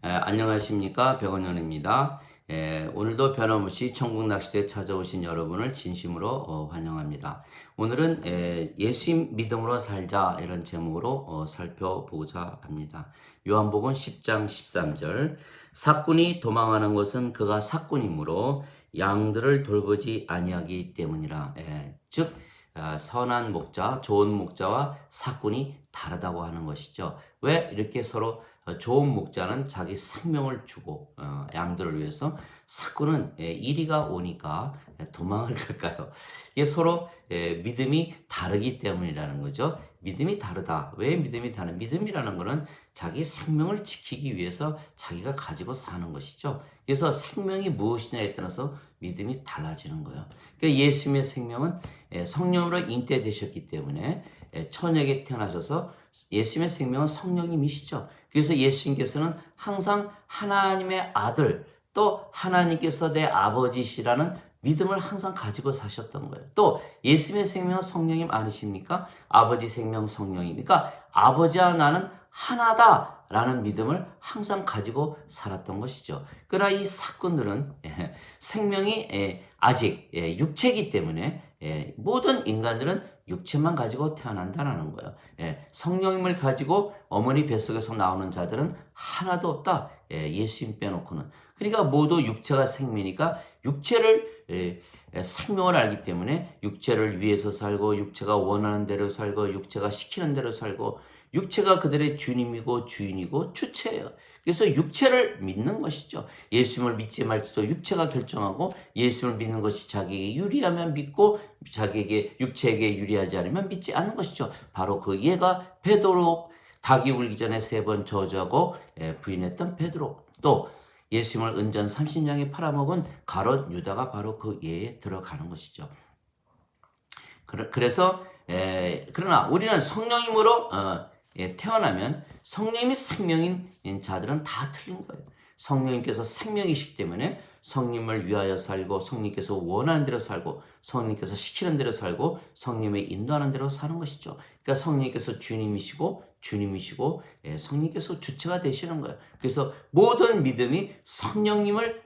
안녕하십니까, 백원현입니다. 오늘도 변함없이 천국 낚시대에 찾아오신 여러분을 진심으로 환영합니다. 오늘은 예수 믿음으로 살자 이런 제목으로 살펴보고자 합니다. 요한복음 10장 13절, 삭군이 도망하는 것은 그가 삭군이므로 양들을 돌보지 아니하기 때문이라. 즉 선한 목자, 좋은 목자와 삭군이 다르다고 하는 것이죠. 왜 이렇게 서로 좋은 목자는 자기 생명을 주고 양들을 위해서, 삭군은 이리가 오니까 도망을 갈까요? 이게 서로 믿음이 다르기 때문이라는 거죠. 믿음이 다르다. 왜 믿음이 다른? 믿음이라는 것은 자기 생명을 지키기 위해서 자기가 가지고 사는 것이죠. 그래서 생명이 무엇이냐에 따라서 믿음이 달라지는 거예요. 그러니까 예수님의 생명은 성령으로 잉태되셨기 때문에 처녀에게 태어나셔서 예수님의 생명은 성령님이시죠. 그래서 예수님께서는 항상 하나님의 아들, 또 하나님께서 내 아버지시라는 믿음을 항상 가지고 사셨던 거예요. 또 예수님의 생명은 성령님 아니십니까? 아버지 생명 성령이니까 아버지와 나는 하나다라는 믿음을 항상 가지고 살았던 것이죠. 그러나 이 사건들은 생명이 아직 육체이기 때문에 모든 인간들은 육체만 가지고 태어난다는 거예요. 성령님을 가지고 어머니 뱃속에서 나오는 자들은 하나도 없다. 예수님 빼놓고는. 그러니까 모두 육체가 생명이니까 육체를 생명을 알기 때문에 육체를 위해서 살고, 육체가 원하는 대로 살고, 육체가 시키는 대로 살고, 육체가 그들의 주님이고 주인이고 주체예요. 그래서 육체를 믿는 것이죠. 예수님을 믿지 말지도 육체가 결정하고, 예수님을 믿는 것이 자기에게 유리하면 믿고 자기에게 육체에게 유리하지 않으면 믿지 않는 것이죠. 바로 그 예가 베드로, 닭이 울기 전에 3번 저주하고 부인했던 베드로, 또 예수님을 은전 30냥에 팔아먹은 가롯 유다가 바로 그 예에 들어가는 것이죠. 그래서 그러나 우리는 성령님으로 태어나면, 성령님이 생명인 자들은 다 틀린 거예요. 성령님께서 생명이시기 때문에 성령님을 위하여 살고, 성령님께서 원하는 대로 살고, 성령님께서 시키는 대로 살고, 성령님의 인도하는 대로 사는 것이죠. 그러니까 성령님께서 주님이시고 성령님께서 주체가 되시는 거예요. 그래서 모든 믿음이 성령님을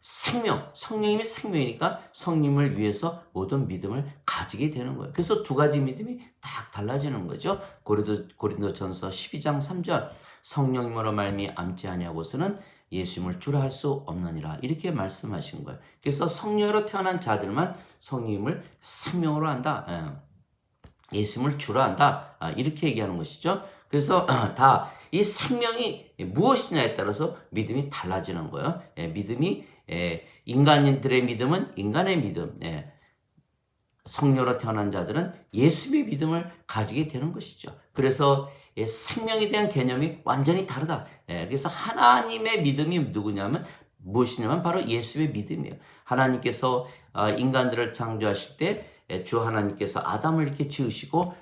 성령님이 생명이니까 성령님을 위해서 모든 믿음을 가지게 되는 거예요. 그래서 두 가지 믿음이 딱 달라지는 거죠. 고린도전서 12장 3절, 성령님으로 말미암지 아니하고서는 예수님을 주라 할 수 없느니라, 이렇게 말씀하신 거예요. 그래서 성령으로 태어난 자들만 성령님을 생명으로 한다, 예수님을 주라 한다, 이렇게 얘기하는 것이죠. 그래서 다 이 생명이 무엇이냐에 따라서 믿음이 달라지는 거예요. 믿음이, 인간들의 믿음은 인간의 믿음, 성령으로 태어난 자들은 예수님의 믿음을 가지게 되는 것이죠. 그래서 생명에 대한 개념이 완전히 다르다. 그래서 하나님의 믿음이 누구냐면, 무엇이냐면 바로 예수의 믿음이에요. 하나님께서 인간들을 창조하실 때 주 하나님께서 아담을 이렇게 지으시고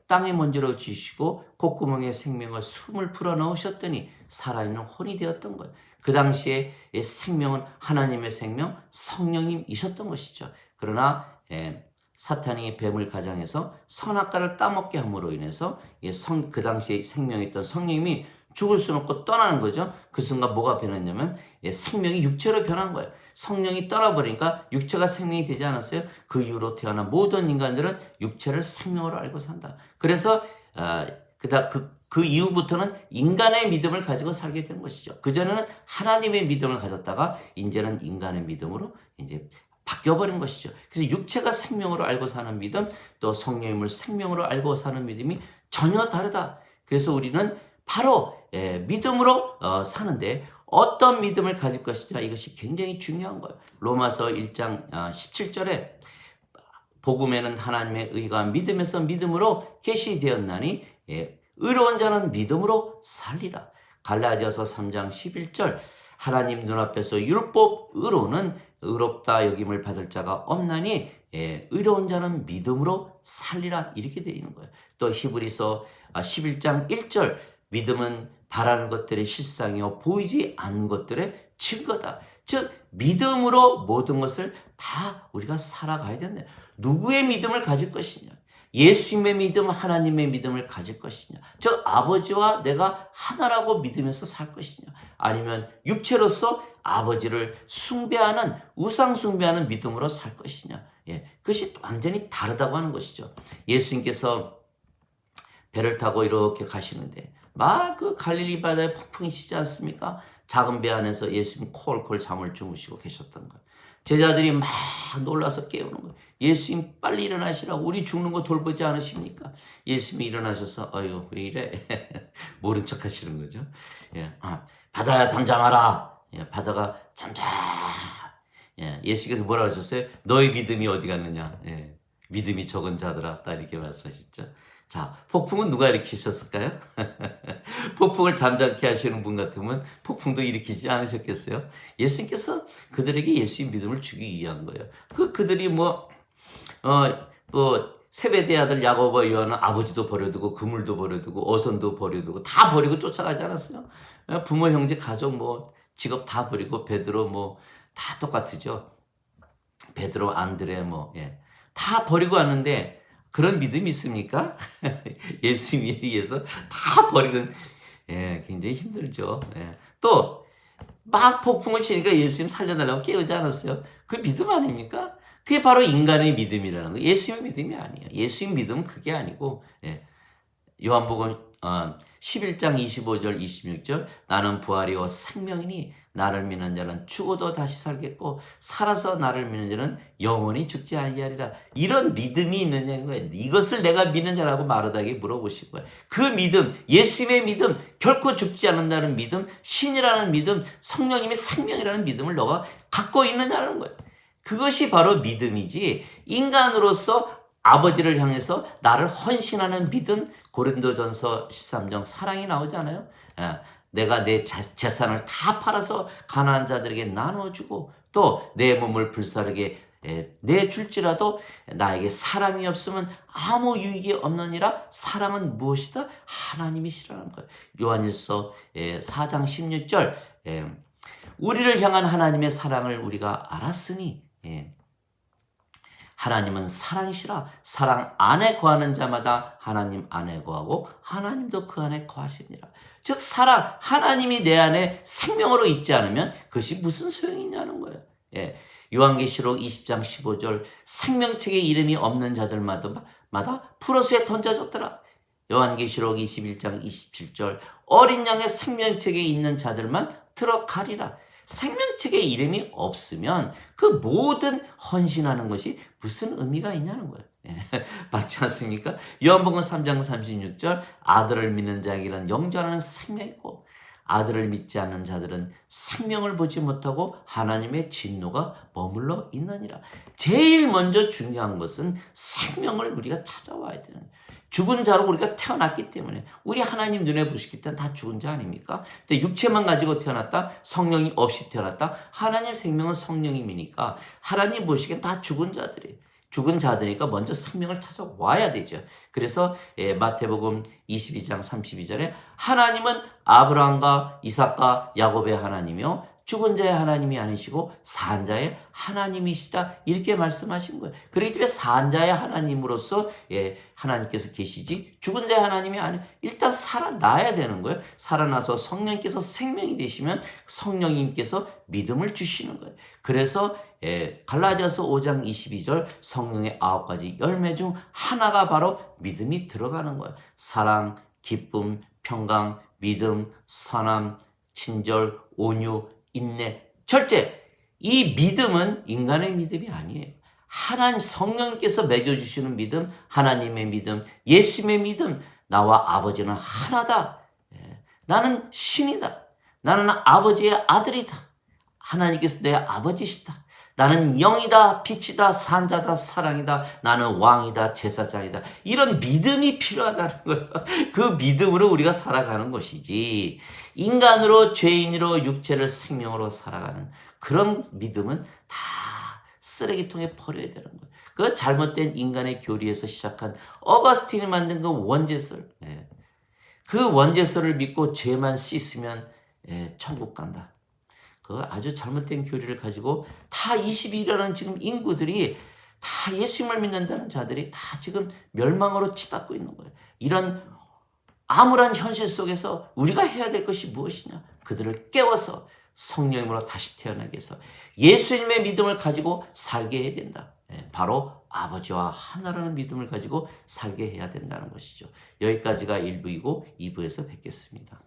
땅에 먼지로 지으시고 콧구멍에 생명을, 숨을 불어넣으셨더니 살아있는 혼이 되었던 거예요. 그 당시에 생명은 하나님의 생명, 성령님이셨던 것이죠. 그러나 사탄이 뱀을 가장해서 선악과를 따먹게 함으로 인해서 그 당시에 생명이었던 성령님이 죽을 수 없고 떠나는 거죠. 그 순간 뭐가 변했냐면 생명이 육체로 변한 거예요. 성령이 떠나버리니까 육체가 생명이 되지 않았어요. 그 이후로 태어난 모든 인간들은 육체를 생명으로 알고 산다. 그래서 그 이후부터는 인간의 믿음을 가지고 살게 되는 것이죠. 그전에는 하나님의 믿음을 가졌다가 이제는 인간의 믿음으로 이제 바뀌어버린 것이죠. 그래서 육체가 생명으로 알고 사는 믿음, 또 성령님을 생명으로 알고 사는 믿음이 전혀 다르다. 그래서 우리는 바로 믿음으로 사는데, 어떤 믿음을 가질 것이냐, 이것이 굉장히 중요한 거예요. 로마서 1장 17절에 복음에는 하나님의 의가 믿음에서 믿음으로 계시되었나니 의로운 자는 믿음으로 살리라. 갈라디아서 3장 11절, 하나님 눈앞에서 율법으로는 의롭다 여김을 받을 자가 없나니 의로운 자는 믿음으로 살리라, 이렇게 되어 있는 거예요. 또 히브리서 11장 1절, 믿음은 바라는 것들의 실상이요 보이지 않는 것들의 증거다. 즉 믿음으로 모든 것을 다 우리가 살아가야 된다. 누구의 믿음을 가질 것이냐, 예수님의 믿음, 하나님의 믿음을 가질 것이냐, 즉 아버지와 내가 하나라고 믿으면서 살 것이냐, 아니면 육체로서 아버지를 숭배하는, 우상 숭배하는 믿음으로 살 것이냐. 그것이 완전히 다르다고 하는 것이죠. 예수님께서 배를 타고 이렇게 가시는데 막 그 갈릴리 바다에 폭풍이 치지 않습니까? 작은 배 안에서 예수님 콜콜 잠을 주무시고 계셨던 거예요. 제자들이 막 놀라서 깨우는 거예요. 예수님 빨리 일어나시라고, 우리 죽는 거 돌보지 않으십니까? 예수님이 일어나셔서 어휴 왜 이래 모른 척 하시는 거죠. 바다야 잠잠하라. 바다가 잠잠. 예수께서 뭐라고 하셨어요? 너희 믿음이 어디 갔느냐. 믿음이 적은 자들아, 딱 이렇게 말씀하셨죠. 자, 폭풍은 누가 일으키셨을까요? 폭풍을 잠잠케 하시는 분 같으면 폭풍도 일으키지 않으셨겠어요? 예수님께서 그들에게 예수의 믿음을 주기 위한 거예요. 그들이 세베대 아들 야고보와 요한은 아버지도 버려두고 그물도 버려두고 어선도 버려두고 다 버리고 쫓아가지 않았어요? 부모, 형제, 가족, 직업 다 버리고, 베드로 다 똑같으죠. 베드로, 안드레 다 버리고 왔는데 그런 믿음이 있습니까? 예수님에 의해서 다 버리는, 굉장히 힘들죠. 또 막 폭풍을 치니까 예수님 살려달라고 깨우지 않았어요? 그 믿음 아닙니까? 그게 바로 인간의 믿음이라는 거예요. 예수님의 믿음이 아니에요. 예수님 믿음은 그게 아니고, 요한복음 11장 25절 26절 나는 부활이요 생명이니 나를 믿는 자는 죽어도 다시 살겠고 살아서 나를 믿는 자는 영원히 죽지 아니하리라. 이런 믿음이 있느냐는 거예요. 이것을 내가 믿는 자라고 마르다에게 물어보실 거예요. 그 믿음, 예수님의 믿음, 결코 죽지 않는다는 믿음, 신이라는 믿음, 성령님의 생명이라는 믿음을 너가 갖고 있느냐는 거예요. 그것이 바로 믿음이지, 인간으로서 아버지를 향해서 나를 헌신하는 믿음. 고린도전서 13장 사랑이 나오지 않아요? 내가 내 재산을 다 팔아서 가난한 자들에게 나눠주고 또 내 몸을 불사르게 내줄지라도 나에게 사랑이 없으면 아무 유익이 없느니라. 사랑은 무엇이다? 하나님이시라는 거예요. 요한일서 4장 16절 우리를 향한 하나님의 사랑을 우리가 알았으니 하나님은 사랑이시라. 사랑 안에 거하는 자마다 하나님 안에 거하고 하나님도 그 안에 거하시니라. 즉 사랑, 하나님이 내 안에 생명으로 있지 않으면 그것이 무슨 소용이 있냐는 거예요. 요한계시록 20장 15절 생명책에 이름이 없는 자들마다 풀어수에 던져졌더라. 요한계시록 21장 27절 어린 양의 생명책에 있는 자들만 들어가리라. 생명책에 이름이 없으면 그 모든 헌신하는 것이 무슨 의미가 있냐는 거예요. 맞지 않습니까? 요한복음 3장 36절 아들을 믿는 자에게는 영존하는 생명이 있고 아들을 믿지 않는 자들은 생명을 보지 못하고 하나님의 진노가 머물러 있느니라. 제일 먼저 중요한 것은 생명을 우리가 찾아와야 되는 거예요. 죽은 자로 우리가 태어났기 때문에 우리 하나님 눈에 보시기 때는 다 죽은 자 아닙니까? 근데 육체만 가지고 태어났다, 성령이 없이 태어났다. 하나님 생명은 성령님이니까 하나님 보시기엔 다 죽은 자들이에요. 죽은 자들이니까 먼저 생명을 찾아와야 되죠. 그래서 마태복음 22장 32절에 하나님은 아브라함과 이삭과 야곱의 하나님이요 죽은 자의 하나님이 아니시고 산 자의 하나님이시다, 이렇게 말씀하신 거예요. 그렇기 때문에 산 자의 하나님으로서 하나님께서 계시지 죽은 자의 하나님이 아니에요. 일단 살아나야 되는 거예요. 살아나서 성령님께서 생명이 되시면 성령님께서 믿음을 주시는 거예요. 그래서 갈라디아서 5장 22절 성령의 9가지 열매 중 하나가 바로 믿음이 들어가는 거예요. 사랑, 기쁨, 평강, 믿음, 선함, 친절, 온유, 인내, 절제. 이 믿음은 인간의 믿음이 아니에요. 하나님 성령님께서 맺어주시는 믿음, 하나님의 믿음, 예수님의 믿음. 나와 아버지는 하나다. 나는 신이다. 나는 아버지의 아들이다. 하나님께서 내 아버지시다. 나는 영이다, 빛이다, 산자다, 사랑이다. 나는 왕이다, 제사장이다. 이런 믿음이 필요하다는 거예요. 그 믿음으로 우리가 살아가는 것이지, 인간으로, 죄인으로, 육체를 생명으로 살아가는 그런 믿음은 다 쓰레기통에 버려야 되는 거예요. 그 잘못된 인간의 교리에서 시작한 어거스틴이 만든 그 원죄설, 그 원죄설을 믿고 죄만 씻으면 천국 간다. 그 아주 잘못된 교리를 가지고 다 22라는 지금 인구들이 다 예수님을 믿는다는 자들이 다 지금 멸망으로 치닫고 있는 거예요. 이런 암울한 현실 속에서 우리가 해야 될 것이 무엇이냐? 그들을 깨워서 성령님으로 다시 태어나게 해서 예수님의 믿음을 가지고 살게 해야 된다. 바로 아버지와 하나라는 믿음을 가지고 살게 해야 된다는 것이죠. 여기까지가 1부이고 2부에서 뵙겠습니다.